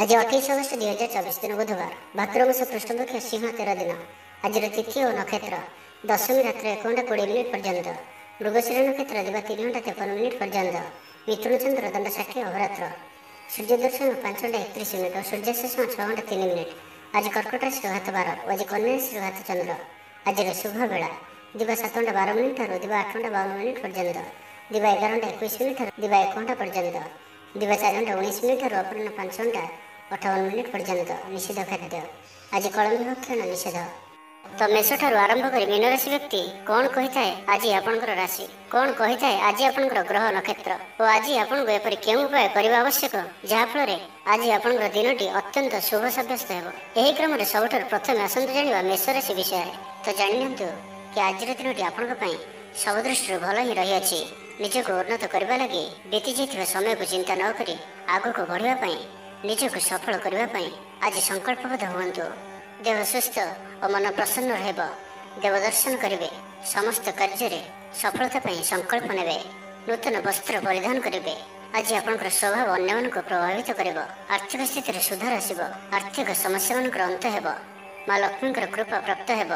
आज 28 अगस्त 2024 दिन बुधवार भाद्र मास कृष्णपक्ष सिंह 13 दिन। आज तिथि और नक्षत्र दशमी रात्र 1 घंटा 20 मिनिट पर्यंत, मृगशिरा नक्षत्र दिवा 3 घंटा 53 मिनिट पर्यंत, मिथुन चंद्र दंड 60 अहोरात्र, सूर्य दर्शन 5 घंटा 31 मिनिट और सूर्यास्त 6 घंटा 3 मिनिट। आज कर्कट राशि घात 12 और आज कन्या राशि घात चंद्र। आज शुभ बेला दिवा 7 घंटा 12 मिनिट और दिवा 8 घंटा 52 मिनिट पर्यंत, दिवा 11 घंटा 21 मिनिट और दिवा 1 घंटा पर्यंत, दिवा 4 घंटा 19 मिनिट और अपराह्न 5 घंटा 58 मिनिट पर्यंत। निषेध खाद्य आज कलम भक्षण निषेध। तो मेष ठारू आरंभ कर मीन राशि व्यक्ति कौन कही थाए आज आपणकर राशि, कौन कही थाए आज आपणकर ग्रह नक्षत्र और आज आपको एपरि केउं उपाय करबा आवश्यक जाफल आज आपणकर दिनटी अत्यंत शुभ सब्यस्त हेबो। एही क्रम रे सबठार प्रथम आसंतु जानिबा मेष राशि विषय। तो जानियंतु कि आज दिनटी आपणक पई सब दृष्टि भल ही रही अछि। निजक उन्नत करबा लागि बीती जाइथिबा समय को चिंता न करी आगको बढ़िबा पई निजक सफल करबा पई आज संकल्पबद्ध हुअन्तु। देह सुस्थ और मन प्रसन्न रहेब। देव दर्शन करेंगे, समस्त कार्य सफलता पाई संकल्प नेबे, नूतन वस्त्र परिधान करेंगे। आज आपंकर स्वभाव अन्य को प्रभावित करिब। आर्थिक स्थिति सुधार आसिब। आर्थिक समस्या मानकर अंत हेब। माँ लक्ष्मी कृपा प्राप्त हेब।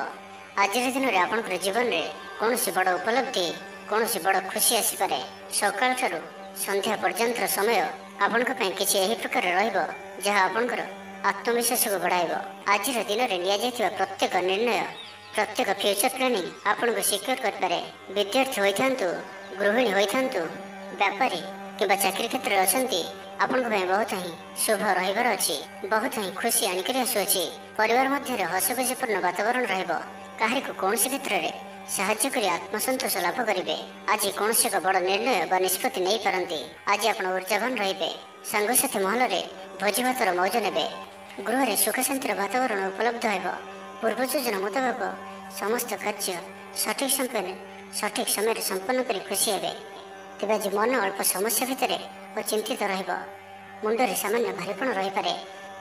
आज दिन में आपंकर जीवन में कौन सी बड़ उपलब्धि कौन सी बड़ खुशी आसीपे। सकाल ठारू संध्या पर्यंत समय आपण किसी एही प्रकार रहिब जहाँ आपंकर आत्मविश्वास को बढ़ाइब। आज दिन में निया प्रत्येक निर्णय प्रत्येक फ्यूचर प्लानिंग आपन को सिक्योर करे। विद्यार्थी होइथांतु, गृहिणी होइथांतु, व्यापारी किंबा चाकरी क्षेत्र में अछंती आपन को बहुत ही शुभ रहिबार अछि। बहुत ही खुशी आनिकरी आसुअछि। परिवार मध्य हसखुशीपूर्ण वातावरण रहिब। काहरी को कौन सी क्षेत्र में साहाय्य करी आत्मसंतोष लाभ करेंगे। आज कौन एक बड़ निर्णय व निष्पत्ति नहीं पारती। आज आप ऊर्जावान रहिबे। सांगसाथी महल में भोजी भातर मौज नेबे। गृह सुख शांतिर वातावरण उपलब्ध हेब। पूर्व योजना मुताबक समस्त कार्य सठिक समय संपन्न कर खुशी हेबे। तेज आज मन अल्प समस्या भितर और चिंतित रहिब। मुंडरे सामान्य भारीपण रही पारे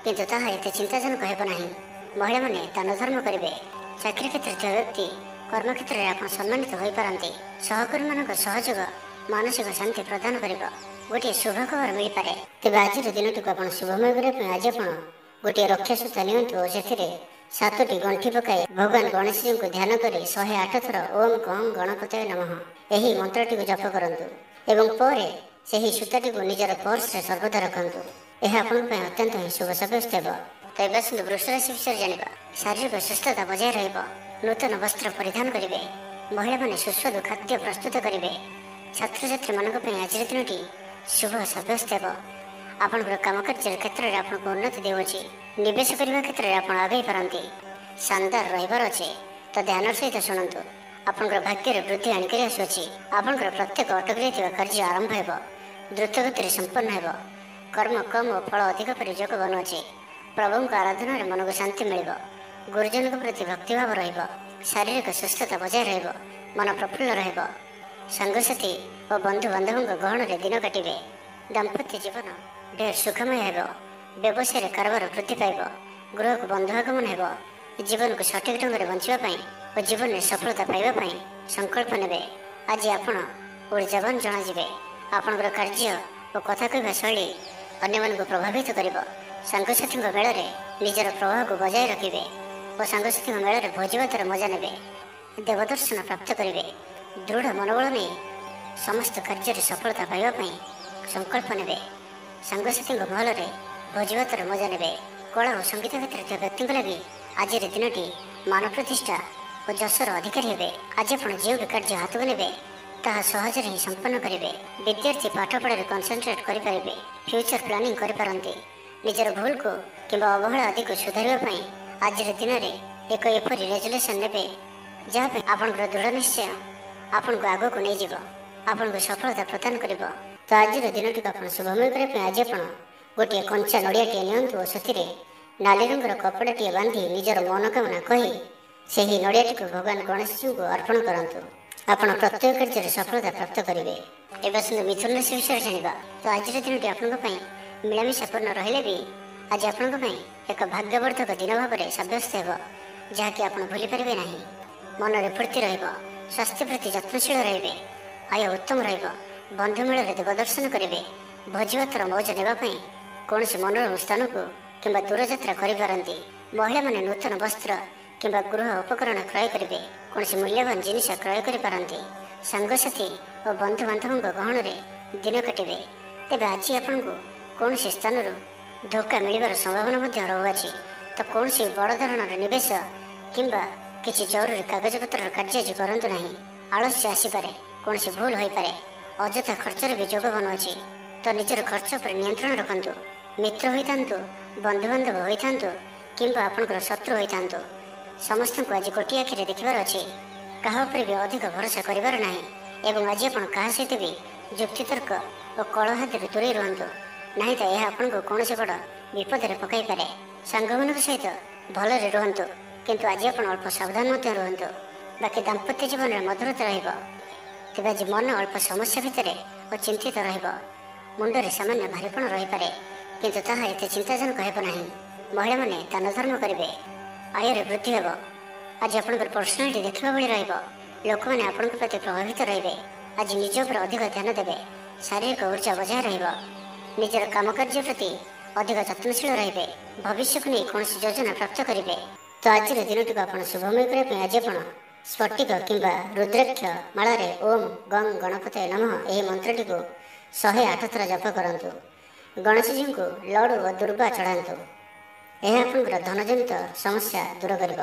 किंतु ताहा एते चिंताजनक हेब नाही। महिला माने दान धर्म करेंगे। चाकरी क्षेत्र व्यक्ति कर्म क्षेत्र में आप सम्मानित हो पारती। सहकर्मी मान सहयोग मानसिक शांति प्रदान कर गोटे शुभ खबर मिल पारे। तेज आज दिन को आप शुभमय करने आज आप गोटे रक्षा सूता नियंतु और से 7टी गंठी पकाई भगवान गणेश जी को ध्यान कर 108 थर ओम कं गणपतये नमः यही मंत्रटी जप करंतु एवं परे ସେହି सूताटी को निजर पर्स रे सर्वदा रखंतु। यह आपन पे अत्यंत ही शुभ सब्यस्त हेब। तो ए बसंत वृष राशि विषय जानिबा। शारीरिक सुस्थता बजाय रहब। नूतन वस्त्र परिधान करेंगे। महिला माने सुस्वादु खाद्य प्रस्तुत करेंगे। छात्र छात्री मानक पे आज दिनटी शुभ सब्यस्त हेब। आपनकर काम कार्य क्षेत्र में आपको उन्नति देउछि। निवेश करने क्षेत्र में आप आगे पारती। शानदार रहिबार अच्छे तो ध्यान सहित शुणु। आपनकर भाग्य वृद्धि आनिकरी आसुछि। आपनकर प्रत्येक अटक रही कार्य आरंभ हेब। द्रुत गति संपन्न हेब। कर्म कम और फल अधिक पर योग बनुअछि। प्रभु आराधना मन को शांति मिल। गुरुजन के प्रति भक्तिभाव रहिब। शारीरिक सुस्थता बजाय रहिब। मन प्रफुल्ल रहिब। सांगसाथी और बंधु बांधव गहन में दिन काटिबे। दाम्पत्य जीवन ढेर सुखमय हेब। व्यवसाय कारोबार वृद्धि पाइब। गृह को बंधु आगमन हेब। जीवन को सठिक ढंग से बंचाई और जीवन में सफलता पाइबा संकल्प नेबे। आज आपण ऊर्जावान जनाजिबे। आपणकर कार्य और कथा कहवा शैली अन्य प्रभावित करिब। सांगसाथी मेल में निजर प्रभाव को बजाय रखिबे और सांगसाथी मेल में भोजीभातर मजा नेबे। देवदर्शन प्राप्त करेंगे। दृढ़ मनोबल नहीं समस्त कार्य सफलता पाइबा संकल्प नेबे। सांगसाथी महल में भोजीभातर मजा नेबे। कला और संगीत क्षेत्र व्यक्ति लगी आज दिनटी मान प्रतिष्ठा और जसर अधिकारी हेबे। आज आप जो भी कार्य हाथ को नेबे ताहा सहज ही संपन्न करेंगे। विद्यार्थी पाठपढ़ा कनसेंट्रेट करेंगे। फ्यूचर प्लानिंग करपारती। निजर भूल को किंबा अवहेला आदि को सुधारवाई आज दिन में एक एपरी रेजुलेशन नेबे जहाँ आपंकर दृढ़ निश्चय आपन को आग को नहीं जीव आपन को सफलता प्रदान कर। तो आज दिन टी आप शुभमय करने आज आप गोटे कंचा नड़ियाटे नियंतु और से नाली रंगर कपड़ाटे बांधि निजर मनोकामना कही से ही नड़ियाटी को भगवान गणेश जी को अर्पण करंतु। आपण प्रत्येक कार्य सफलता प्राप्त करेंगे। ए बसंत मिथुन राशि विषय जानिबा। तो आज दिन टी आपन मिलामिशापूर्ण रहिले भी आज आपन एक भाग्यवर्धक दिन भाव में सब्यस्त हेब जहाँकि आप भूली पारे ना। मन में फूर्ति रहिब। स्वास्थ्य प्रति जत्नशील रहिबे। आय उत्तम रहिब। बंधु मेल में देवदर्शन करेंगे। भोजीभातर मौज नेबापी କୌଣସି ମନୋରମ ସ୍ଥାନକୁ କିମ୍ବା ଦୂରଯାତ୍ରା କରିପାରନ୍ତି। ମହିଳାମାନେ ନୂତନ ବସ୍ତ୍ର କିମ୍ବା ଗୃହ ଉପକରଣ କ୍ରୟ କରିବେ। କୌଣସି ମୂଲ୍ୟବାନ ଜିନିଷ କ୍ରୟ କରିପାରନ୍ତି। ସାଙ୍ଗସାଥି ଓ ବନ୍ଧୁବାନ୍ଧବଙ୍କ ଗହଣରେ ଦିନ କାଟିବେ। ତେବେ ଆଜି ଆପଣଙ୍କୁ କୌଣସି ସ୍ଥାନରୁ ଧୋକା ମିଳିବାର ସମ୍ଭାବନା ମଧ୍ୟ ରହୁଅଛି। ତ କୌଣସି ବଡ଼ ଧରଣର ନିବେଶ କିମ୍ବା କିଛି ଜରୁରୀ କାଗଜପତ୍ରର କାର୍ଯ୍ୟ ଆଜି କରନ୍ତୁ ନାହିଁ। ଆଳସ୍ୟ ଆସିପାରେ, କୌଣସି ଭୁଲ ହୋଇପାରେ, ଅଯଥା ଖର୍ଚ୍ଚରେ ବି ଯୋଗ ବନୁଅଛି। ତ ନିଜର ଖର୍ଚ୍ଚ ଉପରେ ନିୟନ୍ତ୍ରଣ ରଖନ୍ତୁ। ମିତ୍ର ହୋଇଥାନ୍ତୁ, ବନ୍ଧୁବାନ୍ଧବ ହୋଇଥାନ୍ତୁ କିମ୍ବା ଆପଣଙ୍କର ଶତ୍ରୁ ହୋଇଥାନ୍ତୁ, ସମସ୍ତଙ୍କୁ ଆଜି ଗୋଟିଏ ଆଖିରେ ଦେଖିବାର ଅଛି। କାହା ଉପରେ ବି ଅଧିକ ଭରସା କରିବାର ନାହିଁ। ଏବଂ ଆଜି ଆପଣ କାହା ସହିତ ବି ଯୁକ୍ତିତର୍କ ଓ କଳହାତିରୁ ଦୂରେଇ ରୁହନ୍ତୁ। ନାହିଁ ତ ଏହା ଆପଣଙ୍କୁ କୌଣସି ବଡ଼ ବିପଦରେ ପକାଇପାରେ। ସାଙ୍ଗମାନଙ୍କ ସହିତ ଭଲରେ ରୁହନ୍ତୁ, କିନ୍ତୁ ଆଜି ଆପଣ ଅଳ୍ପ ସାବଧାନ ମଧ୍ୟ ରୁହନ୍ତୁ। ବାକି ଦାମ୍ପତ୍ୟ ଜୀବନରେ ମଧୁରତା ରହିବ। ତେବେ ଆଜି ମନ ଅଳ୍ପ ସମସ୍ୟା ଭିତରେ ଓ ଚିନ୍ତିତ ରହିବ। ମୁଣ୍ଡରେ ସାମାନ୍ୟ ଭାରୀପଣ ରହିପାରେ, କିନ୍ତୁ ତାହା ଏତେ ଚିନ୍ତାଜନକ ହେବ ନାହିଁ। ମହିଳାମାନେ ଦାନ ଧର୍ମ କରିବେ। ଆୟରେ ବୃଦ୍ଧି ହେବ। ଆଜି ଆପଣଙ୍କର ପର୍ସନାଲିଟି ଦେଖିବା ଭଳି ରହିବ। ଲୋକମାନେ ଆପଣଙ୍କ ପ୍ରତି ପ୍ରଭାବିତ ରହିବେ। ଆଜି ନିଜ ଉପରେ ଅଧିକ ଧ୍ୟାନ ଦେବେ। ଶାରୀରିକ ଉର୍ଜା ବଜାୟ ରହିବ। ନିଜର କାମକାର୍ଯ୍ୟ ପ୍ରତି ଅଧିକ ଯତ୍ନଶୀଳ ରହିବେ। ଭବିଷ୍ୟକୁ ନେଇ କୌଣସି ଯୋଜନା ପ୍ରାପ୍ତ କରିବେ। ତ ଆଜିର ଦିନଟିକୁ ଆପଣ ଶୁଭମୟ କରିବା ପାଇଁ ଆଜି ଆପଣ ସ୍ଫଟିକ କିମ୍ବା ରୁଦ୍ରାକ୍ଷ ମାଳାରେ ଓମ୍ ଗଂ ଗଣପତେ ନମଃ ଏହି ମନ୍ତ୍ରଟିକୁ 108 ଥର ଜପ କରନ୍ତୁ। ଗଣେଶଜୀଙ୍କୁ ଲଡ଼ୁ ଓ ଦୁର୍ବା ଚଢ଼ାନ୍ତୁ। ଏହା ଆପଣଙ୍କର ଧନଜନିତ ସମସ୍ୟା ଦୂର କରିବ।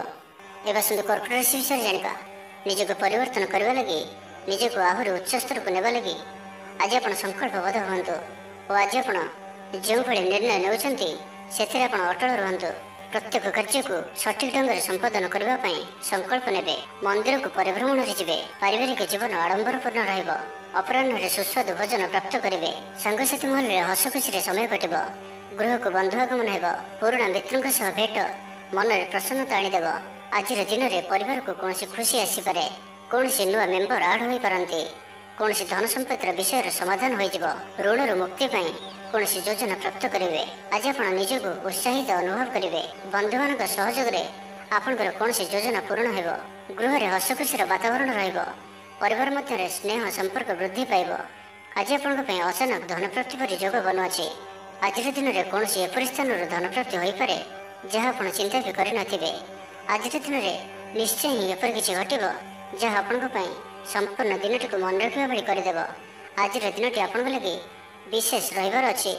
ଏବେ ଆସନ୍ତୁ କର୍କଟ ରାଶି ବିଷୟରେ ଜାଣିବା। ନିଜକୁ ପରିବର୍ତ୍ତନ କରିବା ଲାଗି, ନିଜକୁ ଆହୁରି ଉଚ୍ଚ ସ୍ତରକୁ ନେବା ଲାଗି ଆଜି ଆପଣ ସଂକଳ୍ପବଦ୍ଧ ହୁଅନ୍ତୁ ଓ ଆଜି ଆପଣ ଯେଉଁଭଳି ନିର୍ଣ୍ଣୟ ନେଉଛନ୍ତି ସେଥିରେ ଆପଣ ଅଟଳ ରୁହନ୍ତୁ। ପ୍ରତ୍ୟେକ କାର୍ଯ୍ୟକୁ ସଠିକ ଢଙ୍ଗରେ ସମ୍ପାଦନ କରିବା ପାଇଁ ସଂକଳ୍ପ ନେବେ। ମନ୍ଦିରକୁ ପରିଭ୍ରମଣରେ ଯିବେ। ପାରିବାରିକ ଜୀବନ ଆଡମ୍ବରପୂର୍ଣ୍ଣ ରହିବ। ଅପରାହ୍ନରେ ସୁସ୍ୱାଦୁ ଭୋଜନ ପ୍ରାପ୍ତ କରିବେ। ସାଙ୍ଗସାଥି ମହଲରେ ହସ ଖୁସିରେ ସମୟ କଟିବ। ଗୃହକୁ ବନ୍ଧୁ ଆଗମନ ହେବ। ପୁରୁଣା ମିତ୍ରଙ୍କ ସହ ଭେଟ ମନରେ ପ୍ରସନ୍ନତା ଆଣିଦେବ। ଆଜିର ଦିନରେ ପରିବାରକୁ କୌଣସି ଖୁସି ଆସିପାରେ। କୌଣସି ନୂଆ ମେମ୍ବର ଆଡ୍ ହୋଇପାରନ୍ତି। କୌଣସି ଧନ ସମ୍ପତ୍ତିର ବିଷୟର ସମାଧାନ ହୋଇଯିବ। ଋଣରୁ ମୁକ୍ତି ପାଇଁ କୌଣସି ଯୋଜନା ପ୍ରାପ୍ତ କରିବେ। ଆଜି ଆପଣ ନିଜକୁ ଉତ୍ସାହିତ ଅନୁଭବ କରିବେ। ବନ୍ଧୁମାନଙ୍କ ସହଯୋଗରେ ଆପଣଙ୍କର କୌଣସି ଯୋଜନା ପୂରଣ ହେବ। ଗୃହରେ ହସ ଖୁସିର ବାତାବରଣ ରହିବ। ପରିବାର ମଧ୍ୟରେ ସ୍ନେହ ସମ୍ପର୍କ ବୃଦ୍ଧି ପାଇବ। ଆଜି ଆପଣଙ୍କ ପାଇଁ ଅଚାନକ ଧନପ୍ରାପ୍ତି ପରି ଯୋଗ ବନୁଅଛି। ଆଜିର ଦିନରେ କୌଣସି ଏପରି ସ୍ଥାନରୁ ଧନପ୍ରାପ୍ତି ହୋଇପାରେ ଯାହା ଆପଣ ଚିନ୍ତା ବି କରିନଥିବେ। ଆଜିର ଦିନରେ ନିଶ୍ଚୟ ହିଁ ଏପରି କିଛି ଘଟିବ ଯାହା ଆପଣଙ୍କ ପାଇଁ ସମ୍ପୂର୍ଣ୍ଣ ଦିନଟିକୁ ମନେ ରଖିବା ଭଳି କରିଦେବ। ଆଜିର ଦିନଟି ଆପଣଙ୍କ ଲାଗି ବିଶେଷ ରହିବାର ଅଛି।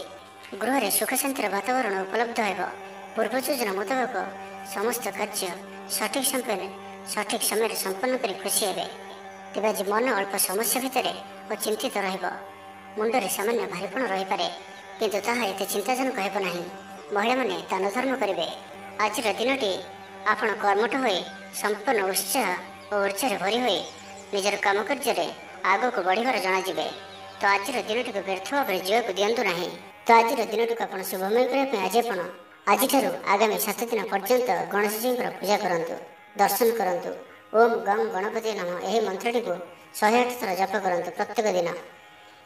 ଗୃହରେ ସୁଖ ଶାନ୍ତିର ବାତାବରଣ ଉପଲବ୍ଧ ହେବ। ପୂର୍ବ ଯୋଜନା ମୁତାବକ ସମସ୍ତ କାର୍ଯ୍ୟ ସଠିକ ସମୟରେ ସମ୍ପନ୍ନ କରି ଖୁସି ହେବେ। ତେବେ ଆଜି ମନ ଅଳ୍ପ ସମସ୍ୟା ଭିତରେ ଓ ଚିନ୍ତିତ ରହିବ। ମୁଣ୍ଡରେ ସାମାନ୍ୟ ଭାରୀପଣ ରହିପାରେ, କିନ୍ତୁ ତାହା ଏତେ ଚିନ୍ତାଜନକ ହେବ ନାହିଁ। ମହିଳାମାନେ ଦାନ ଧର୍ମ କରିବେ। ଆଜିର ଦିନଟି ଆପଣ କର୍ମଠ ହୋଇ ସମ୍ପୂର୍ଣ୍ଣ ଉତ୍ସାହ ଓ ଉର୍ଜାରେ ଭରି ହୋଇ ନିଜର କାମକାର୍ଯ୍ୟରେ ଆଗକୁ ବଢ଼ିବାର ଜଣାଯିବେ। ତ ଆଜିର ଦିନଟିକୁ ବ୍ୟର୍ଥ ଭାବରେ ଯିବାକୁ ଦିଅନ୍ତୁ ନାହିଁ। ତ ଆଜିର ଦିନଟିକୁ ଆପଣ ଶୁଭମୟ କରିବା ପାଇଁ ଆଜିଠାରୁ ଆଗାମୀ 7 ଦିନ ପର୍ଯ୍ୟନ୍ତ ଗଣେଶଜୀଙ୍କର ପୂଜା କରନ୍ତୁ, ଦର୍ଶନ କରନ୍ତୁ। ଓମ୍ ଗଂ ଗଣପତି ନମଃ ଏହି ମନ୍ତ୍ରଟିକୁ 108 ଥର ଜପ କରନ୍ତୁ ପ୍ରତ୍ୟେକ ଦିନ।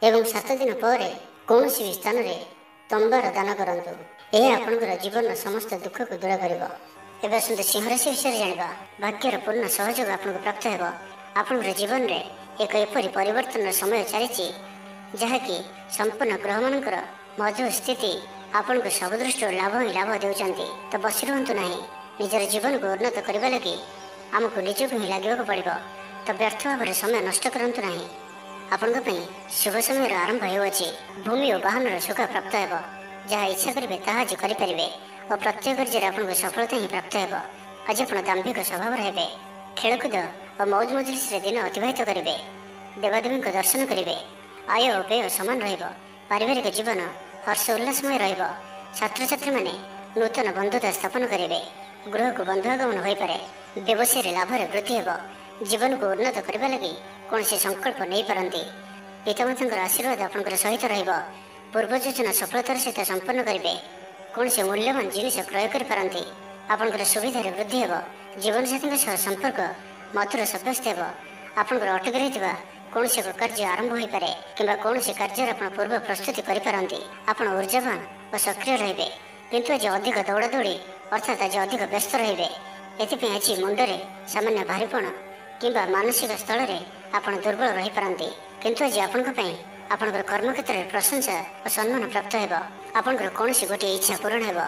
ଏବଂ 7 ଦିନ ପରେ କୌଣସି ବି ସ୍ଥାନରେ ତମ୍ବାର ଦାନ କରନ୍ତୁ। ଏହା ଆପଣଙ୍କର ଜୀବନର ସମସ୍ତ ଦୁଃଖକୁ ଦୂର କରିବ। ଏବେ ଆସନ୍ତୁ ସିଂହ ରାଶି ବିଷୟରେ ଜାଣିବା। ଭାଗ୍ୟର ପୂର୍ଣ୍ଣ ସହଯୋଗ ଆପଣଙ୍କୁ ପ୍ରାପ୍ତ ହେବ। ଆପଣଙ୍କର ଜୀବନରେ ଏକ ଏପରି ପରିବର୍ତ୍ତନର ସମୟ ଚାଲିଛି ଯାହାକି ସମ୍ପୂର୍ଣ୍ଣ ଗ୍ରହମାନଙ୍କର ମଧୁର ସ୍ଥିତି ଆପଣଙ୍କୁ ସବୁ ଦୃଷ୍ଟିରୁ ଲାଭ ହିଁ ଲାଭ ଦେଉଛନ୍ତି। ତ ବସି ରୁହନ୍ତୁ ନାହିଁ। ନିଜର ଜୀବନକୁ ଉନ୍ନତ କରିବା ଲାଗି ଆମକୁ ନିଜକୁ ହିଁ ଲାଗିବାକୁ ପଡ଼ିବ। ତ ବ୍ୟର୍ଥ ଭାବରେ ସମୟ ନଷ୍ଟ କରନ୍ତୁ ନାହିଁ। ଆପଣଙ୍କ ପାଇଁ ଶୁଭ ସମୟର ଆରମ୍ଭ ହେଉଅଛି। ଭୂମି ଓ ବାହନର ସୁଖ ପ୍ରାପ୍ତ ହେବ। ଯାହା ଇଚ୍ଛା କରିବେ ତାହା ଆଜି କରିପାରିବେ ଓ ପ୍ରତ୍ୟେକ କାର୍ଯ୍ୟରେ ଆପଣଙ୍କୁ ସଫଳତା ହିଁ ପ୍ରାପ୍ତ ହେବ। ଆଜି ଆପଣ ଦାମ୍ଭିକ ସ୍ୱଭାବର ହେବେ। ଖେଳକୁଦ ଓ ମୌଜ ମଜଲିସରେ ଦିନ ଅତିବାହିତ କରିବେ। ଦେବାଦେବୀଙ୍କ ଦର୍ଶନ କରିବେ। ଆୟ ଓ ବ୍ୟୟ ସମାନ ରହିବ। ପାରିବାରିକ ଜୀବନ ହର୍ଷ ଉଲ୍ଲାସମୟ ରହିବ। ଛାତ୍ରଛାତ୍ରୀମାନେ ନୂତନ ବନ୍ଧୁତା ସ୍ଥାପନ କରିବେ। ଗୃହକୁ ବନ୍ଧୁ ଆଗମନ ହୋଇପାରେ। ବ୍ୟବସାୟରେ ଲାଭରେ ବୃଦ୍ଧି ହେବ। ଜୀବନକୁ ଉନ୍ନତ କରିବା ଲାଗି କୌଣସି ସଂକଳ୍ପ ନେଇପାରନ୍ତି। ପିତାମାତାଙ୍କର ଆଶୀର୍ବାଦ ଆପଣଙ୍କର ସହିତ ରହିବ। ପୂର୍ବ ଯୋଜନା ସଫଳତାର ସହିତ ସମ୍ପନ୍ନ କରିବେ। କୌଣସି ମୂଲ୍ୟବାନ ଜିନିଷ କ୍ରୟ କରିପାରନ୍ତି। ଆପଣଙ୍କର ସୁବିଧାରେ ବୃଦ୍ଧି ହେବ। ଜୀବନସାଥୀଙ୍କ ସହ ସମ୍ପର୍କ ମଧୁର ସାବ୍ୟସ୍ତ ହେବ। ଆପଣଙ୍କର ଅଟକି ରହିଥିବା କୌଣସି ଏକ କାର୍ଯ୍ୟ ଆରମ୍ଭ ହୋଇପାରେ କିମ୍ବା କୌଣସି କାର୍ଯ୍ୟରେ ଆପଣ ପୂର୍ବ ପ୍ରସ୍ତୁତି କରିପାରନ୍ତି। ଆପଣ ଉର୍ଜାବାନ ଓ ସକ୍ରିୟ ରହିବେ, କିନ୍ତୁ ଆଜି ଅଧିକ ଦୌଡ଼ାଦୌଡ଼ି ଅର୍ଥାତ୍ ଆଜି ଅଧିକ ବ୍ୟସ୍ତ ରହିବେ। ଏଥିପାଇଁ ଆଜି ମୁଣ୍ଡରେ ସାମାନ୍ୟ ଭାରୀପଣ କିମ୍ବା ମାନସିକ ସ୍ଥଳରେ ଆପଣ ଦୁର୍ବଳ ରହିପାରନ୍ତି। କିନ୍ତୁ ଆଜି ଆପଣଙ୍କ ପାଇଁ ଆପଣଙ୍କର କର୍ମକ୍ଷେତ୍ରରେ ପ୍ରଶଂସା ଓ ସମ୍ମାନ ପ୍ରାପ୍ତ ହେବ। ଆପଣଙ୍କର କୌଣସି ଗୋଟିଏ ଇଚ୍ଛା ପୂରଣ ହେବ।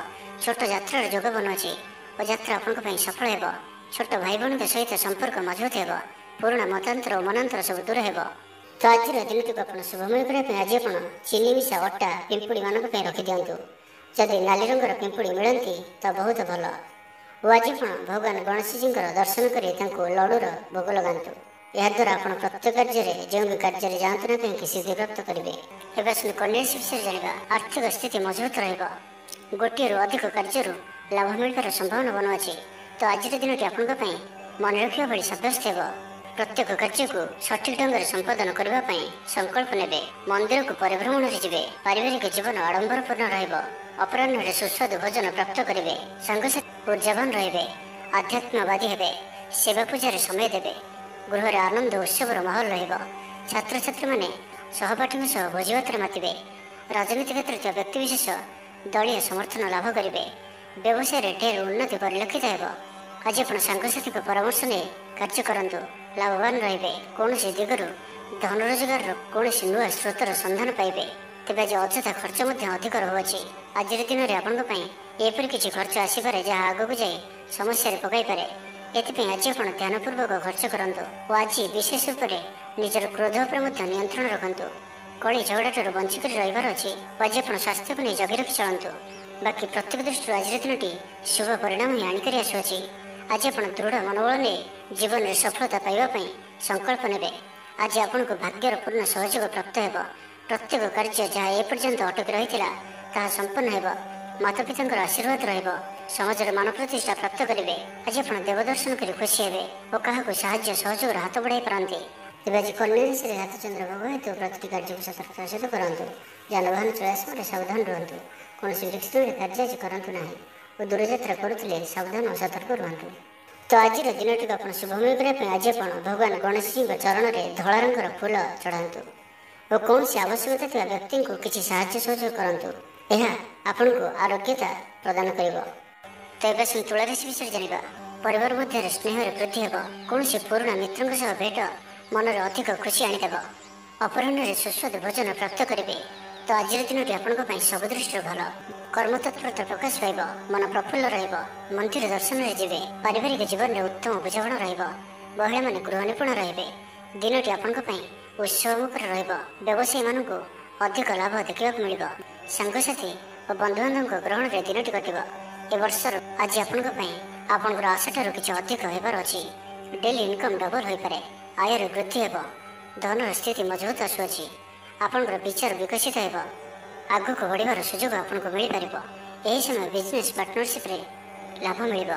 ଛୋଟ ଯାତ୍ରାର ଯୋଗ ବନୁଅଛି ଓ ଯାତ୍ରା ଆପଣଙ୍କ ପାଇଁ ସଫଳ ହେବ। ଛୋଟ ଭାଇ ଭଉଣୀଙ୍କ ସହିତ ସମ୍ପର୍କ ମଜବୁତ ହେବ। ପୁରୁଣା ମତାନ୍ତର ଓ ମନାନ୍ତର ସବୁ ଦୂର ହେବ। ତ ଆଜିର ଦିନଟିକୁ ଆପଣ ଶୁଭମୟ କରିବା ପାଇଁ ଆଜି ଆପଣ ଚିନି ମିଶା ଅଟା ପିମ୍ପୁଡ଼ିମାନଙ୍କ ପାଇଁ ରଖିଦିଅନ୍ତୁ। ଯଦି ନାଲି ରଙ୍ଗର ପିମ୍ପୁଡ଼ି ମିଳନ୍ତି ତ ବହୁତ ଭଲ। ଓ ଆଜି ଆପଣ ଭଗବାନ ଗଣେଶଜୀଙ୍କର ଦର୍ଶନ କରି ତାଙ୍କୁ ଲଡ଼ୁର ଭୋଗ ଲଗାନ୍ତୁ। ଏହାଦ୍ୱାରା ଆପଣ ପ୍ରତ୍ୟେକ କାର୍ଯ୍ୟରେ ଯେଉଁ ବି କାର୍ଯ୍ୟରେ ଯାଆନ୍ତୁ ନା କାହିଁକି ସିଦ୍ଧିପ୍ରାପ୍ତ କରିବେ। ଏବେ ଆସନ୍ତୁ କନ୍ୟା ରାଶି ବିଷୟରେ ଜାଣିବା। ଆର୍ଥିକ ସ୍ଥିତି ମଜବୁତ ରହିବ। ଗୋଟିଏରୁ ଅଧିକ କାର୍ଯ୍ୟରୁ ଲାଭ ମିଳିବାର ସମ୍ଭାବନା ବନୁଅଛି। ତ ଆଜିର ଦିନଟି ଆପଣଙ୍କ ପାଇଁ ମନେ ରଖିବା ଭଳି ସାବ୍ୟସ୍ତ ହେବ। ପ୍ରତ୍ୟେକ କାର୍ଯ୍ୟକୁ ସଠିକ ଢଙ୍ଗରେ ସମ୍ପାଦନ କରିବା ପାଇଁ ସଂକଳ୍ପ ନେବେ। ମନ୍ଦିରକୁ ପରିଭ୍ରମଣରେ ଯିବେ। ପାରିବାରିକ ଜୀବନ ଆଡମ୍ବରପୂର୍ଣ୍ଣ ରହିବ। ଅପରାହ୍ନରେ ସୁସ୍ୱାଦୁ ଭୋଜନ ପ୍ରାପ୍ତ କରିବେ। ସାଙ୍ଗସାଥୀ ଉର୍ଜାବାନ ରହିବେ। ଆଧ୍ୟାତ୍ମବାଦୀ ହେବେ। ସେବା ପୂଜାରେ ସମୟ ଦେବେ। ଗୃହରେ ଆନନ୍ଦ ଉତ୍ସବର ମାହୋଲ ରହିବ। ଛାତ୍ରଛାତ୍ରୀମାନେ ସହପାଠୀଙ୍କ ସହ ଭୋଜିଭାତରେ ମାତିବେ। ରାଜନୀତି କ୍ଷେତ୍ରରେ ଥିବା ବ୍ୟକ୍ତିବିଶେଷ ଦଳୀୟ ସମର୍ଥନ ଲାଭ କରିବେ। ବ୍ୟବସାୟରେ ଢେର ଉନ୍ନତି ପରିଲକ୍ଷିତ ହେବ। ଆଜି ଆପଣ ସାଙ୍ଗସାଥୀଙ୍କ ପରାମର୍ଶ ନେଇ କାର୍ଯ୍ୟ କରନ୍ତୁ। ଲାଭବାନ ରହିବେ। କୌଣସି ଦିଗରୁ ଧନ ରୋଜଗାରର କୌଣସି ନୂଆ ସ୍ରୋତର ସନ୍ଧାନ ପାଇବେ। ତେବେ ଆଜି ଅଯଥା ଖର୍ଚ୍ଚ ମଧ୍ୟ ଅଧିକ ରହୁଅଛି। ଆଜିର ଦିନରେ ଆପଣଙ୍କ ପାଇଁ ଏପରି କିଛି ଖର୍ଚ୍ଚ ଆସିପାରେ ଯାହା ଆଗକୁ ଯାଇ ସମସ୍ୟାରେ ପକାଇପାରେ। ଏଥିପାଇଁ ଆଜି ଆପଣ ଧ୍ୟାନପୂର୍ବକ ଖର୍ଚ୍ଚ କରନ୍ତୁ ଓ ଆଜି ବିଶେଷ ରୂପରେ ନିଜର କ୍ରୋଧ ଉପରେ ମଧ୍ୟ ନିୟନ୍ତ୍ରଣ ରଖନ୍ତୁ। କଳି ଝଗଡ଼ାଠାରୁ ବଞ୍ଚିକରି ରହିବାର ଅଛି ଓ ଆଜି ଆପଣ ସ୍ୱାସ୍ଥ୍ୟକୁ ନେଇ ଜଗି ରଖି ଚଳନ୍ତୁ। ବାକି ପ୍ରତ୍ୟେକ ଦୃଷ୍ଟିରୁ ଆଜିର ଦିନଟି ଶୁଭ ପରିଣାମ ହିଁ ଆଣିକରି ଆସୁଅଛି। ଆଜି ଆପଣ ଦୃଢ଼ ମନୋବଳ ନେଇ ଜୀବନରେ ସଫଳତା ପାଇବା ପାଇଁ ସଂକଳ୍ପ ନେବେ। ଆଜି ଆପଣଙ୍କୁ ଭାଗ୍ୟର ପୂର୍ଣ୍ଣ ସହଯୋଗ ପ୍ରାପ୍ତ ହେବ। ପ୍ରତ୍ୟେକ କାର୍ଯ୍ୟ ଯାହା ଏପର୍ଯ୍ୟନ୍ତ ଅଟକି ରହିଥିଲା ତାହା ସମ୍ପନ୍ନ ହେବ। ମାତାପିତାଙ୍କର ଆଶୀର୍ବାଦ ରହିବ। ସମାଜରେ ମାନ ପ୍ରତିଷ୍ଠା ପ୍ରାପ୍ତ କରିବେ। ଆଜି ଆପଣ ଦେବଦର୍ଶନ କରି ଖୁସି ହେବେ ଓ କାହାକୁ ସାହାଯ୍ୟ ସହଯୋଗର ହାତ ବଢ଼ାଇ ପାରନ୍ତି। ତେବେ ଆଜି କନ୍ୟା ରାଶିରେ ହାତଚନ୍ଦ୍ର ଭୋଗ ହେତୁ ପ୍ରତିଟି କାର୍ଯ୍ୟକୁ ସତର୍କତାର ସହିତ କରନ୍ତୁ। ଯାନବାହନ ଚଳାଇବା ସମୟରେ ସାବଧାନ ରୁହନ୍ତୁ। କୌଣସି ରିସ୍କରେ କାର୍ଯ୍ୟ ଆଜି କରନ୍ତୁ ନାହିଁ ଓ ଦୂରଯାତ୍ରା କରୁଥିଲେ ସାବଧାନ ଓ ସତର୍କ ରୁହନ୍ତୁ। ତ ଆଜିର ଦିନଟିକୁ ଆପଣ ଶୁଭମୟ କରିବା ପାଇଁ ଆଜି ଆପଣ ଭଗବାନ ଗଣେଶଜୀଙ୍କ ଚରଣରେ ଧଳା ରଙ୍ଗର ଫୁଲ ଚଢ଼ାନ୍ତୁ ଓ କୌଣସି ଆବଶ୍ୟକତା ଥିବା ବ୍ୟକ୍ତିଙ୍କୁ କିଛି ସାହାଯ୍ୟ ସହଯୋଗ କରନ୍ତୁ। ଏହା ଆପଣଙ୍କୁ ଆରୋଗ୍ୟତା ପ୍ରଦାନ କରିବ। ତ ଏବେ ଆସନ୍ତୁ ତୁଳା ରାଶି ବିଷୟରେ ଜାଣିବା। ପରିବାର ମଧ୍ୟରେ ସ୍ନେହରେ ବୃଦ୍ଧି ହେବ। କୌଣସି ପୁରୁଣା ମିତ୍ରଙ୍କ ସହ ଭେଟ ମନରେ ଅଧିକ ଖୁସି ଆଣିଦେବ। ଅପରାହ୍ନରେ ସୁସ୍ୱାଦୁ ଭୋଜନ ପ୍ରାପ୍ତ କରିବେ। ତ ଆଜିର ଦିନଟି ଆପଣଙ୍କ ପାଇଁ ସବୁ ଦୃଷ୍ଟିରୁ ଭଲ। କର୍ମତତ୍ପରତା ପ୍ରକାଶ ପାଇବ। ମନ ପ୍ରଫୁଲ୍ଲ ରହିବ। ମନ୍ଦିର ଦର୍ଶନରେ ଯିବେ। ପାରିବାରିକ ଜୀବନରେ ଉତ୍ତମ ବୁଝାମଣା ରହିବ। ମହିଳାମାନେ ଗୃହ ନିପୁଣ ରହିବେ। ଦିନଟି ଆପଣଙ୍କ ପାଇଁ ଉତ୍ସବମୁଖର ରହିବ। ବ୍ୟବସାୟୀମାନଙ୍କୁ ଅଧିକ ଲାଭ ଦେଖିବାକୁ ମିଳିବ। ସାଙ୍ଗସାଥୀ ଓ ବନ୍ଧୁବାନ୍ଧବଙ୍କ ଗ୍ରହଣରେ ଦିନଟି କଟିବ। ଏ ବର୍ଷର ଆଜି ଆପଣଙ୍କ ପାଇଁ ଆପଣଙ୍କର ଆଶାଠାରୁ କିଛି ଅଧିକ ହେବାର ଅଛି। ଡେଲି ଇନକମ୍ ଡବଲ ହୋଇପାରେ। ଆୟରେ ବୃଦ୍ଧି ହେବ। ଧନର ସ୍ଥିତି ମଜବୁତ ଆସୁଅଛି। ଆପଣଙ୍କର ବିଚାର ବିକଶିତ ହେବ। ଆଗକୁ ବଢ଼ିବାର ସୁଯୋଗ ଆପଣଙ୍କୁ ମିଳିପାରିବ। ଏହି ସମୟ ବିଜନେସ୍ ପାର୍ଟନରସିପ୍ରେ ଲାଭ ମିଳିବ।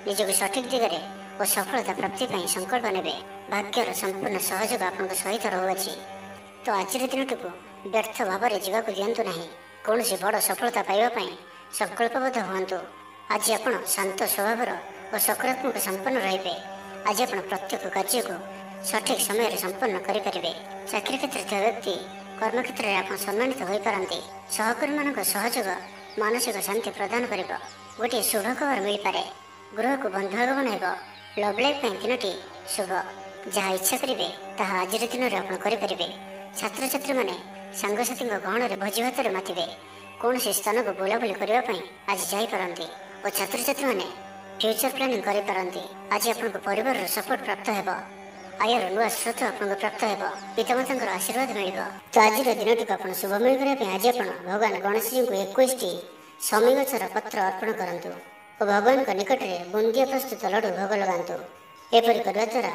ନିଜକୁ ସଠିକ୍ ଦିଗରେ ଓ ସଫଳତା ପ୍ରାପ୍ତି ପାଇଁ ସଂକଳ୍ପ ନେବେ। ଭାଗ୍ୟର ସମ୍ପୂର୍ଣ୍ଣ ସହଯୋଗ ଆପଣଙ୍କ ସହିତ ରହୁଅଛି। ତ ଆଜିର ଦିନଟିକୁ ବ୍ୟର୍ଥ ଭାବରେ ଯିବାକୁ ଦିଅନ୍ତୁ ନାହିଁ। କୌଣସି ବଡ଼ ସଫଳତା ପାଇବା ପାଇଁ ସଂକଳ୍ପବଦ୍ଧ ହୁଅନ୍ତୁ। ଆଜି ଆପଣ ଶାନ୍ତ ସ୍ୱଭାବର ଓ ସକାରାତ୍ମକ ସମ୍ପନ୍ନ ରହିବେ। ଆଜି ଆପଣ ପ୍ରତ୍ୟେକ କାର୍ଯ୍ୟକୁ ସଠିକ୍ ସମୟରେ ସମ୍ପନ୍ନ କରିପାରିବେ। ଚାକିରି କ୍ଷେତ୍ରରେ ଥିବା ବ୍ୟକ୍ତି କର୍ମକ୍ଷେତ୍ରରେ ଆପଣ ସମ୍ମାନିତ ହୋଇପାରନ୍ତି। ସହକର୍ମୀମାନଙ୍କ ସହଯୋଗ ମାନସିକ ଶାନ୍ତି ପ୍ରଦାନ କରିବ। ଗୋଟିଏ ଶୁଭ ଖବର ମିଳିପାରେ। ଗୃହକୁ ବନ୍ଧୁ ଆଗମନ ହେବ। ଲଭ୍ ଲାଇଫ୍ ପାଇଁ ଦିନଟି ଶୁଭ। ଯାହା ଇଚ୍ଛା କରିବେ ତାହା ଆଜିର ଦିନରେ ଆପଣ କରିପାରିବେ। ଛାତ୍ରଛାତ୍ରୀମାନେ ସାଙ୍ଗସାଥୀଙ୍କ ଗହଣରେ ଭୋଜିଭାତରେ ମାତିବେ। କୌଣସି ସ୍ଥାନକୁ ବୁଲାବୁଲି କରିବା ପାଇଁ ଆଜି ଯାଇପାରନ୍ତି ଓ ଛାତ୍ରଛାତ୍ରୀମାନେ ଫ୍ୟୁଚର ପ୍ଲାନିଂ କରିପାରନ୍ତି। ଆଜି ଆପଣଙ୍କ ପରିବାରର ସପୋର୍ଟ ପ୍ରାପ୍ତ ହେବ। ଆୟର ନୂଆ ସ୍ରୋତ ଆପଣଙ୍କୁ ପ୍ରାପ୍ତ ହେବ। ପିତାମାତାଙ୍କର ଆଶୀର୍ବାଦ ମିଳିବ। ତ ଆଜିର ଦିନଟିକୁ ଆପଣ ଶୁଭମୟ କରିବା ପାଇଁ ଆଜି ଆପଣ ଭଗବାନ ଗଣେଶଜୀଙ୍କୁ 21ଟି ଶମୀ ଗଛର ପତ୍ର ଅର୍ପଣ କରନ୍ତୁ ଓ ଭଗବାନଙ୍କ ନିକଟରେ ବୁନ୍ଦିଆ ପ୍ରସ୍ତୁତ ଲଡ଼ୁ ଭୋଗ ଲଗାନ୍ତୁ। ଏପରି କରିବା ଦ୍ୱାରା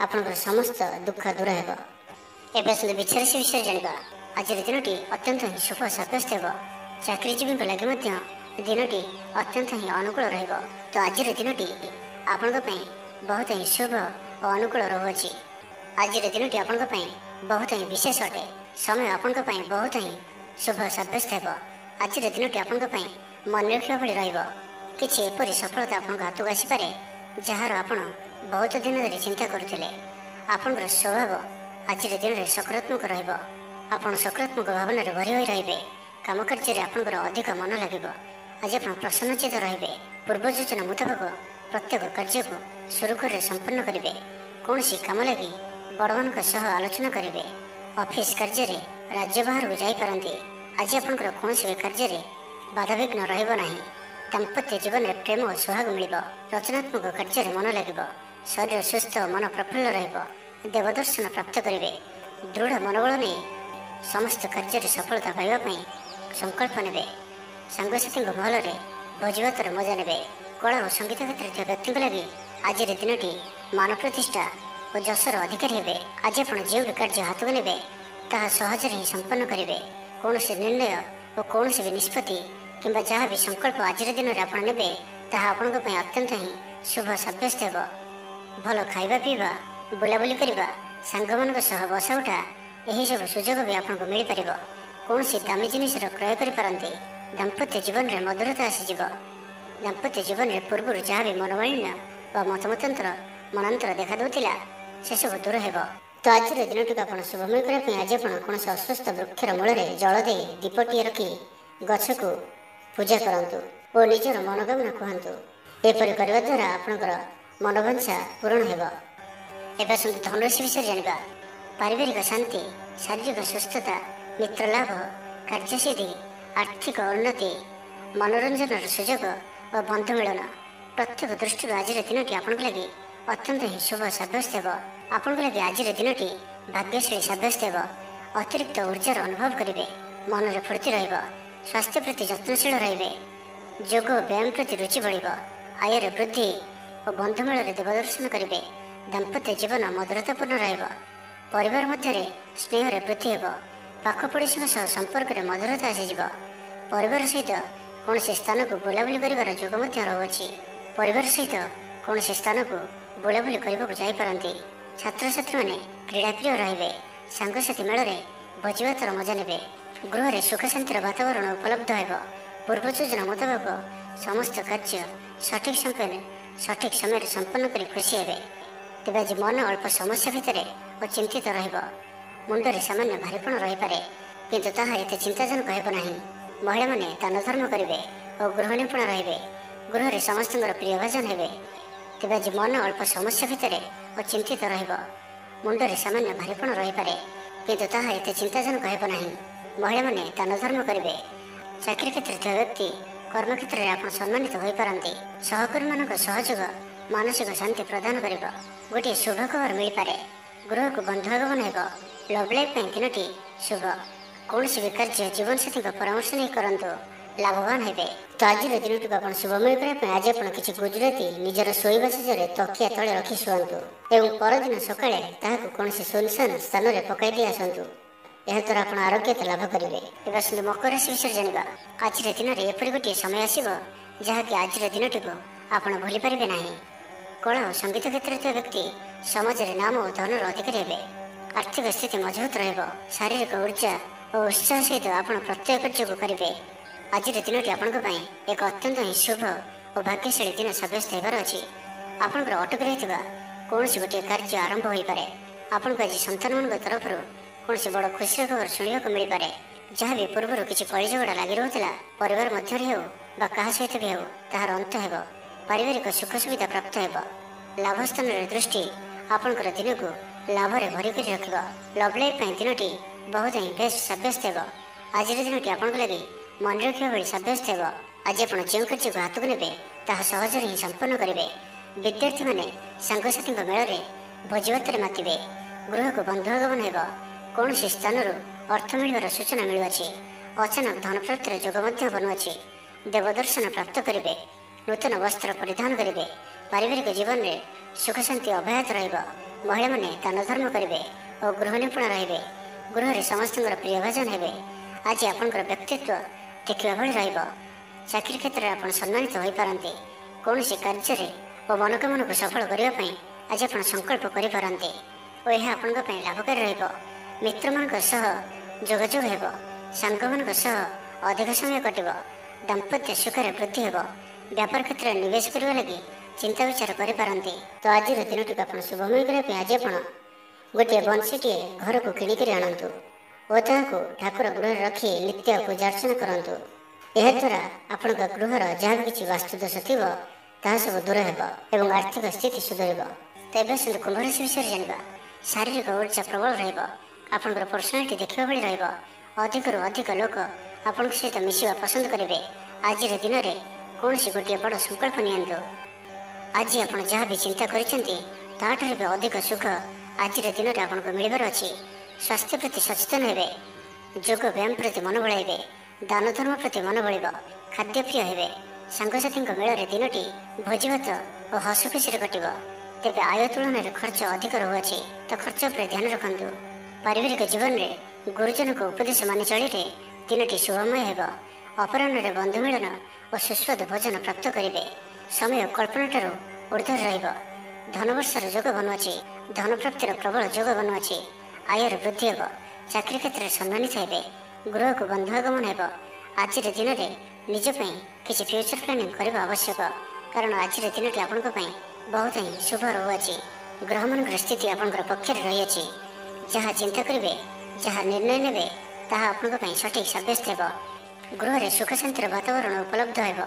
ଆପଣଙ୍କର ସମସ୍ତ ଦୁଃଖ ଦୂର ହେବ। ଏବେ ଆସନ୍ତୁ ବିଛା ରାଶି ବିଷୟରେ ଜାଣିବା। ଆଜିର ଦିନଟି ଅତ୍ୟନ୍ତ ହିଁ ଶୁଭ ସାବ୍ୟସ୍ତ ହେବ। ଚାକିରିଜୀବୀଙ୍କ ଲାଗି ମଧ୍ୟ ଦିନଟି ଅତ୍ୟନ୍ତ ହିଁ ଅନୁକୂଳ ରହିବ। ତ ଆଜିର ଦିନଟି ଆପଣଙ୍କ ପାଇଁ ବହୁତ ହିଁ ଶୁଭ ଓ ଅନୁକୂଳ ରହୁଅଛି। ଆଜିର ଦିନଟି ଆପଣଙ୍କ ପାଇଁ ବହୁତ ହିଁ ବିଶେଷ ଅଟେ। ସମୟ ଆପଣଙ୍କ ପାଇଁ ବହୁତ ହିଁ ଶୁଭ ସାବ୍ୟସ୍ତ ହେବ। ଆଜିର ଦିନଟି ଆପଣଙ୍କ ପାଇଁ ମନେ ରଖିବା ଭଳି ରହିବ। କିଛି ଏପରି ସଫଳତା ଆପଣଙ୍କ ହାତକୁ ଆସିପାରେ ଯାହାର ଆପଣ ବହୁତ ଦିନ ଧରି ଚିନ୍ତା କରୁଥିଲେ। ଆପଣଙ୍କର ସ୍ୱଭାବ ଆଜିର ଦିନରେ ସକାରାତ୍ମକ ରହିବ। ଆପଣ ସକାରାତ୍ମକ ଭାବନାରେ ଭରି ହୋଇ ରହିବେ। କାମ କାର୍ଯ୍ୟରେ ଆପଣଙ୍କର ଅଧିକ ମନ ଲାଗିବ। ଆଜି ଆପଣ ପ୍ରସନ୍ନଚିତ ରହିବେ। ପୂର୍ବ ଯୋଜନା ମୁତାବକ ପ୍ରତ୍ୟେକ କାର୍ଯ୍ୟକୁ ସୁରୁଖୁରୁରେ ସମ୍ପନ୍ନ କରିବେ। କୌଣସି କାମ ଲାଗି ବଡ଼ମାନଙ୍କ ସହ ଆଲୋଚନା କରିବେ। ଅଫିସ୍ କାର୍ଯ୍ୟରେ ରାଜ୍ୟ ବାହାରକୁ ଯାଇପାରନ୍ତି। आज आपंकर कौन भी कार्य बाधाविघ्न रही दाम्पत्य जीवन में प्रेम और सुहाग मिल रचनात्मक कार्य मन लगे शरीर सुस्थ मन प्रफुल्ल देवदर्शन प्राप्त करेंगे दृढ़ मनोबल नहीं समस्त कार्य सफलता पाइबापी संकल्प ने सांगसाथी महल में भोजभातर मजा ने कला और संगीत क्षेत्र में व्यक्ति लगे आज दिन मान प्रतिष्ठा और जशर अधिकारी हे आज आप जो भी कार्य हाथ को ने सहज ही संपन्न करेंगे कौन से निर्णय और कौन भी निष्पत्ति किंबा जहाँ भी संकल्प आज दिन में आप ने अत्यंत ही शुभ सब्यस्त हो भल खाइबा पीवा बुलाबुली करवा सांग मान बसा उठा यही सब सुजोग भी आपको मिल पार कौन सी दामी जिनिस क्रय करते दाम्पत्य जीवन में मधुरता आसीज दाम्पत्य जीवन में पूर्व जहाँ भी मनोमालिन्य व मतमतांतर मनांतर देखा दूला से सब दूर हो तो आज दिन टी आप शुभमय करने आज आप कौन अस्वस्थ वृक्षर मूल में जल दे दीपटी रखी गछ को पूजा करूँ और निजर मनोकामना कहतु एपरी करने द्वारा आपंकर मनोवांछा पूरण हो धनुराशि विषय जाना पारिवारिक शांति शारीरिक सुस्थता मित्र लाभ कार्यसिद्धि आर्थिक उन्नति मनोरंजन सुजोग और बंधु मिलन प्रत्येक दृष्टि आज दिन टी आप लगे अत्यंत ही शुभ सब्यस्त हो आपन लगे आज दिन भाग्यशाली सब्यस्त हो अतिरिक्त ऊर्जार अनुभव करेंगे मन में फूर्ति स्वास्थ्य प्रति जत्नशील रे जोग व्यायाम प्रति रुचि बढ़ आयर वृद्धि और बंधुमेल देवदर्शन करेंगे दाम्पत्य जीवन मधुरतापूर्ण परिवार मध्य स्नेह वृद्धि हो पाखपड़ोशी संपर्क में मधुरता आसीज परिवार सहित कौन से स्थान को बुलाबुली कर जोग रही परिवार सहित कौन से स्थान को बुलाबुली करते छात्र छात्री मैंने क्रीड़ाप्रिय रे सांगसाथी मेल में भोजभातर मजा ने गृह में सुख शांतिर वातावरण उपलब्ध हो पूर्व योजना मुताबक समस्त कार्य सठिक समय संपन्न कर खुशी हे तेज आज मन अल्प समस्या भितर और चिंतित रुंडे सामान्य भारीपण रही पारे किंतु ताहा एत चिंताजनक हेबना महिला मैंने दान धर्म करेंगे और गृह निपुण रे गृह में समस्त प्रियभाजन हे तेज आज मन अल्प समस्या भितर और चिंतित रुंडे सामान्य भारीपण रही पारे किंतु ताहा एत चिंताजनक हेबना महिला मैंने दान धर्म करेंगे चाकरी क्षेत्र व्यक्ति कर्मक्षेत्र में आप सम्मानित हो पारती सहकर्मी मान सहयोग मानसिक शांति प्रदान कर गोटे शुभ खबर मिल पारे गृह को बंधुआगमन हो लव लाइफ दिन शुभ कौन भी कार्य जीवन साथी परामर्श नहीं करूँ लाभवान हे तो आज दिन टी आप शुभमय करने आज आप किसी गुजराती निजर शोवा शेषे तकिया तले रखी शुआंतु एवं परदिन सकाଳେ ताहाକୁ कौन सुनसान स्थान में पकई दी आसतु याद्वारा आप आरोग्यता लाभ करेंगे एवं मकर राशि विषय जाना आज दिन में एपरी गोटे समय आसो जहाँकि आज दिन टी आप भूली पारे ना कला और संगीत क्षेत्र में व्यक्ति समाज में नाम और धनर अधिकारी हे आर्थिक स्थिति मजबूत शारीरिक ऊर्जा और उत्साह सहित आप प्रत्येक कार्य को करेंगे आज दिन टी आपण एक अत्यंत ही शुभ और भाग्यशाली दिन सब्यस्त होबार अच्छी आपंकर अटक रही कौन गोटे कार्य आरंभ हो पारे आपको आज संतान मान तरफ कौन से बड़ खुशी खबर शुणा मिल पारे जहाँ भी पूर्व किसी कली झगड़ा लगी रोला परिवार मध्य हो क्या सहित भी हो तार अंत हो पारिवारिक सुख सुविधा प्राप्त हो लाभ स्थान दृष्टि आपंकर दिन को लाभ में भरिक रख लव लाइफ दिन बहुत ही बेस्ट सब्यस्त हो आज दिन टी आपको लगे मन रखा भाई सब्यस्त हो आज आप जो कार्य को हाथ को ने सहज ही संपन्न करेंगे विद्यार्थी मैंने सांगसाथी मेल में भोजभातर मातिबे गृह को बंधुआगमन हो कौन से स्थान अर्थ मिलवार सूचना मिलुअछि अचानक धन प्राप्तिर जोग बनुअछि देवदर्शन प्राप्त करेंगे नूतन वस्त्र परिधान करेंगे पारिवारिक जीवन में सुख शांति अव्याहत महिला मैंने दान धर्म करेंगे और गृह निपुण रे गृह में समस्त प्रियभाजन हे आज आपंकर व्यक्तित्व देखा भाई चाकरी क्षेत्र में आप सम्मानित हो पारती कौन कार्य और मनोकामना को सफल करने आज आप संकल्प करते और यह आपण लाभकारी मित्र मान जोगाजोग हो सांग मान अधिक समय कटो दाम्पत्य सुखर वृद्धि हो व्यापार क्षेत्र में निवेश करने लगी चिंता विचार करते तो आज दिन टी आप शुभमय करने आज आप गोटे बंशीटे घर को किणिक आणतु और ठाकुर गृह रखी नित्य पूजा अर्चना करूँ याद्वारा आपण गृहर जहाँ भी किसी वास्तुदोष थी सब दूर हो आर्थिक स्थिति सुधर तेज सुंदर कुंभ राशि विषय जाना शारीरिक ऊर्जा प्रबल आपंकर पर्सनालीटी देखा भाई अधिक लोक ଆପଣଙ୍କ ସହିତ ମିଶିବା ପସନ୍ଦ କରିବେ। ଆଜିର ଦିନରେ କୌଣସି ଗୋଟିଏ ବଡ଼ ସଂକଳ୍ପ ନିଅନ୍ତୁ। ଆଜି ଆପଣ ଯାହା ବି ଚିନ୍ତା କରିଛନ୍ତି ତାହାଠାରୁ ବି ଅଧିକ ସୁଖ ଆଜିର ଦିନରେ ଆପଣଙ୍କୁ ମିଳିବାର ଅଛି। ସ୍ୱାସ୍ଥ୍ୟ ପ୍ରତି ସଚେତନ ହେବେ, ଯୋଗ ବ୍ୟାୟାମ ପ୍ରତି ମନ ବଳାଇବେ, ଦାନ ଧର୍ମ ପ୍ରତି ମନ ବଳିବ, ଖାଦ୍ୟପ୍ରିୟ ହେବେ। ସାଙ୍ଗସାଥୀଙ୍କ ମେଳରେ ଦିନଟି ଭୋଜିଭାତ ଓ ହସ ଖୁସିରେ କଟିବ। ତେବେ ଆୟ ତୁଳନାରେ ଖର୍ଚ୍ଚ ଅଧିକ ରହୁଅଛି, ତ ଖର୍ଚ୍ଚ ଉପରେ ଧ୍ୟାନ ରଖନ୍ତୁ। ପାରିବାରିକ ଜୀବନରେ ଗୁରୁଜନଙ୍କ ଉପଦେଶ ମାନି ଚଳିଲେ ଦିନଟି ଶୁଭମୟ ହେବ। ଅପରାହ୍ନରେ ବନ୍ଧୁ ମିଳନ ଓ ସୁସ୍ୱାଦୁ ଭୋଜନ ପ୍ରାପ୍ତ କରିବେ। ସମୟ କଳ୍ପନାଠାରୁ ଊର୍ଦ୍ଧ୍ୱରେ ରହିବ। ଧନବର୍ଷର ଯୋଗ ବନୁଅଛି, ଧନପ୍ରାପ୍ତିର ପ୍ରବଳ ଯୋଗ ବନୁଅଛି। ଆୟର ବୃଦ୍ଧି ହେବ, ଚାକିରି କ୍ଷେତ୍ରରେ ସମ୍ମାନିତ ହେବେ, ଗୃହକୁ ବନ୍ଧୁ ଆଗମନ ହେବ। ଆଜିର ଦିନରେ ନିଜ ପାଇଁ କିଛି ଫ୍ୟୁଚର ପ୍ଲାନିଂ କରିବା ଆବଶ୍ୟକ, କାରଣ ଆଜିର ଦିନଟି ଆପଣଙ୍କ ପାଇଁ ବହୁତ ହିଁ ଶୁଭ ରହୁଅଛି। ଗ୍ରହମାନଙ୍କର ସ୍ଥିତି ଆପଣଙ୍କର ପକ୍ଷରେ ରହିଅଛି। ଯାହା ଚିନ୍ତା କରିବେ, ଯାହା ନିର୍ଣ୍ଣୟ ନେବେ ତାହା ଆପଣଙ୍କ ପାଇଁ ସଠିକ୍ ସାବ୍ୟସ୍ତ ହେବ। ଗୃହରେ ସୁଖ ଶାନ୍ତିର ବାତାବରଣ ଉପଲବ୍ଧ ହେବ।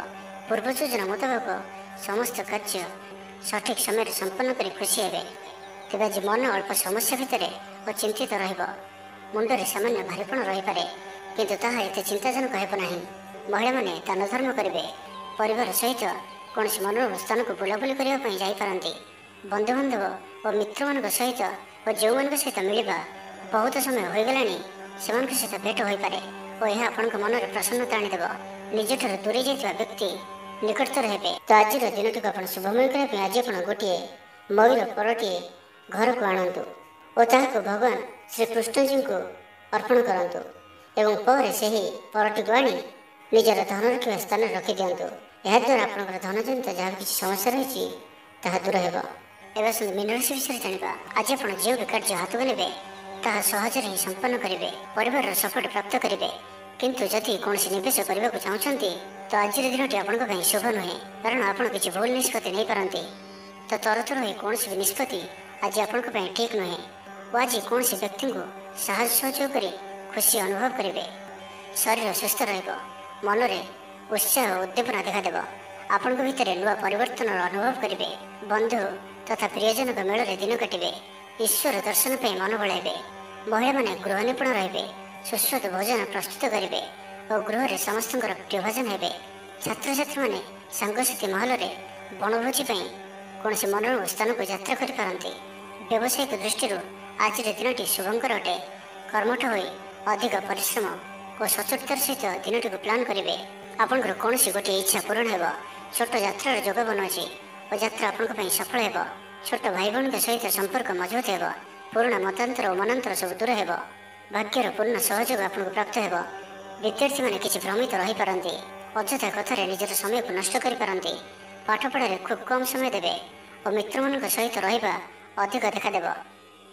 ପୂର୍ବ ଯୋଜନା ମୁତାବକ ସମସ୍ତ କାର୍ଯ୍ୟ ସଠିକ୍ ସମୟରେ ସମ୍ପନ୍ନ କରି ଖୁସି ହେବେ। ତେବେ ଆଜି ମନ ଅଳ୍ପ ସମସ୍ୟା ଭିତରେ ଓ ଚିନ୍ତିତ ରହିବ। ମୁଣ୍ଡରେ ସାମାନ୍ୟ ଭାରିପଣ ରହିପାରେ, କିନ୍ତୁ ତାହା ଏତେ ଚିନ୍ତାଜନକ ହେବ ନାହିଁ। ମହିଳାମାନେ ଦାନ ଧର୍ମ କରିବେ। ପରିବାର ସହିତ କୌଣସି ମନୋରମ ସ୍ଥାନକୁ ବୁଲାବୁଲି କରିବା ପାଇଁ ଯାଇପାରନ୍ତି। ବନ୍ଧୁବାନ୍ଧବ ଓ ମିତ୍ରମାନଙ୍କ ସହିତ ଓ ଯେଉଁମାନଙ୍କ ସହିତ ମିଳିବା ବହୁତ ସମୟ ହୋଇଗଲାଣି ସେମାନଙ୍କ ସହିତ ଭେଟ ହୋଇପାରେ ଓ ଏହା ଆପଣଙ୍କ ମନରେ ପ୍ରସନ୍ନତା ଆଣିଦେବ। ନିଜଠାରୁ ଦୂରେଇ ଯାଇଥିବା ବ୍ୟକ୍ତି ନିକଟତର ହେବେ। ତ ଆଜିର ଦିନଟିକୁ ଆପଣ ଶୁଭମୟ କରିବା ପାଇଁ ଆଜି ଆପଣ ଗୋଟିଏ ମୟୂର ପରଟିଏ ଘରକୁ ଆଣନ୍ତୁ ଓ ତାହାକୁ ଭଗବାନ ଶ୍ରୀକୃଷ୍ଣଜୀଙ୍କୁ ଅର୍ପଣ କରନ୍ତୁ ଏବଂ ପରେ ସେହି ପରଟିକୁ ଆଣି ନିଜର ଧନ ରଖିବା ସ୍ଥାନରେ ରଖିଦିଅନ୍ତୁ। ଏହାଦ୍ୱାରା ଆପଣଙ୍କର ଧନଜନିତ ଯାହା କିଛି ସମସ୍ୟା ରହିଛି ତାହା ଦୂର ହେବ। ଏବେ ଆସନ୍ତୁ ମୀନ ରାଶି ବିଷୟରେ ଜାଣିବା। ଆଜି ଆପଣ ଯେଉଁ ବି କାର୍ଯ୍ୟ ହାତକୁ ନେବେ ତାହା ସହଜରେ ହିଁ ସମ୍ପନ୍ନ କରିବେ, ପରିବାରର ସପୋର୍ଟ ପ୍ରାପ୍ତ କରିବେ। କିନ୍ତୁ ଯଦି କୌଣସି ନିବେଶ କରିବାକୁ ଚାହୁଁଛନ୍ତି ତ ଆଜିର ଦିନଟି ଆପଣଙ୍କ ପାଇଁ ଶୁଭ ନୁହେଁ, କାରଣ ଆପଣ କିଛି ଭୁଲ ନିଷ୍ପତ୍ତି ନେଇପାରନ୍ତି। ତ ତରତର ହୋଇ କୌଣସି ବି ନିଷ୍ପତ୍ତି ଆଜି ଆପଣଙ୍କ ପାଇଁ ଠିକ୍ ନୁହେଁ ଓ ଆଜି କୌଣସି ବ୍ୟକ୍ତିଙ୍କୁ ସାହାଯ୍ୟ ସହଯୋଗ କରି ଖୁସି ଅନୁଭବ କରିବେ। ଶରୀର ସୁସ୍ଥ ରହିବ, ମନରେ ଉତ୍ସାହ ଓ ଉଦ୍ଦୀପନା ଦେଖାଦେବ। ଆପଣଙ୍କ ଭିତରେ ନୂଆ ପରିବର୍ତ୍ତନର ଅନୁଭବ କରିବେ। ବନ୍ଧୁ ତଥା ପ୍ରିୟଜନଙ୍କ ମେଳରେ ଦିନ କାଟିବେ। ଈଶ୍ୱର ଦର୍ଶନ ପାଇଁ ମନ ବଳାଇବେ। ମହିଳାମାନେ ଗୃହ ନିପୁଣ ରହିବେ, ସୁସ୍ୱାଦୁ ଭୋଜନ ପ୍ରସ୍ତୁତ କରିବେ ଓ ଗୃହରେ ସମସ୍ତଙ୍କର ପ୍ରିୟ ଭୋଜନ ହେବେ। ଛାତ୍ରଛାତ୍ରୀମାନେ ସାଙ୍ଗସାଥୀ ମହଲରେ ବଣଭୋଜି ପାଇଁ କୌଣସି ମନୋରମ ସ୍ଥାନକୁ ଯାତ୍ରା କରିପାରନ୍ତି। ବ୍ୟବସାୟିକ ଦୃଷ୍ଟିରୁ ଆଜିର ଦିନଟି ଶୁଭଙ୍କର ଅଟେ। କର୍ମଠ ହୋଇ ଅଧିକ ପରିଶ୍ରମ ଓ ସଚୋଟତାର ସହିତ ଦିନଟିକୁ ପ୍ଲାନ୍ କରିବେ। ଆପଣଙ୍କର କୌଣସି ଗୋଟିଏ ଇଚ୍ଛା ପୂରଣ ହେବ। ଛୋଟ ଯାତ୍ରାର ଯୋଗ ବନୁଅଛି ଓ ଯାତ୍ରା ଆପଣଙ୍କ ପାଇଁ ସଫଳ ହେବ। ଛୋଟ ଭାଇ ଭଉଣୀଙ୍କ ସହିତ ସମ୍ପର୍କ ମଜବୁତ ହେବ। ପୁରୁଣା ମତାନ୍ତର ଓ ମନାନ୍ତର ସବୁ ଦୂର ହେବ। ଭାଗ୍ୟର ପୂର୍ଣ୍ଣ ସହଯୋଗ ଆପଣଙ୍କୁ ପ୍ରାପ୍ତ ହେବ। ବିଦ୍ୟାର୍ଥୀମାନେ କିଛି ଭ୍ରମିତ ରହିପାରନ୍ତି। ଅଯଥା କଥାରେ ନିଜର ସମୟକୁ ନଷ୍ଟ କରିପାରନ୍ତି। ପାଠପଢ଼ାରେ ଖୁବ୍ କମ୍ ସମୟ ଦେବେ ଓ ମିତ୍ରମାନଙ୍କ ସହିତ ରହିବା ଅଧିକ ଦେଖାଦେବ।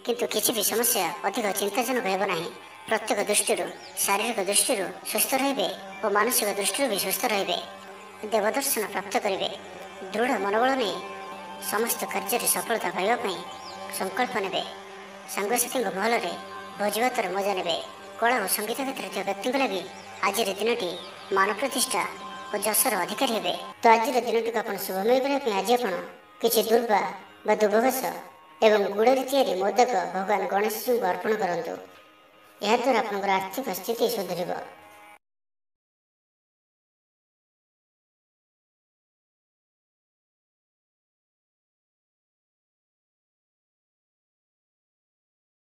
କିନ୍ତୁ କିଛି ବି ସମସ୍ୟା ଅଧିକ ଚିନ୍ତାଜନକ ହେବ ନାହିଁ। ପ୍ରତ୍ୟେକ ଦୃଷ୍ଟିରୁ, ଶାରୀରିକ ଦୃଷ୍ଟିରୁ ସୁସ୍ଥ ରହିବେ ଓ ମାନସିକ ଦୃଷ୍ଟିରୁ ବି ସୁସ୍ଥ ରହିବେ। ଦେବଦର୍ଶନ ପ୍ରାପ୍ତ କରିବେ। ଦୃଢ଼ ମନୋବଳ ନେଇ ସମସ୍ତ କାର୍ଯ୍ୟରେ ସଫଳତା ପାଇବା ପାଇଁ ସଂକଳ୍ପ ନେବେ। ସାଙ୍ଗସାଥୀଙ୍କ ମହଲରେ ଭୋଜିଭାତର ମଜା ନେବେ। କଳା ଓ ସଙ୍ଗୀତ କ୍ଷେତ୍ରରେ ଥିବା ବ୍ୟକ୍ତିଙ୍କ ଲାଗି ଆଜିର ଦିନଟି ମାନ ପ୍ରତିଷ୍ଠା ଓ ଯଶର ଅଧିକାରୀ ହେବେ। ତ ଆଜିର ଦିନଟିକୁ ଆପଣ ଶୁଭମୟ କରିବା ପାଇଁ ଆଜି ଆପଣ କିଛି ଦୁର୍ବା ବା ଦୁବଘାସ ଏବଂ ଗୁଡ଼ରେ ତିଆରି ମୋଦକ ଭଗବାନ ଗଣେଶଜୀଙ୍କୁ ଅର୍ପଣ କରନ୍ତୁ। ଏହାଦ୍ୱାରା ଆପଣଙ୍କର ଆର୍ଥିକ ସ୍ଥିତି ସୁଧରିବ।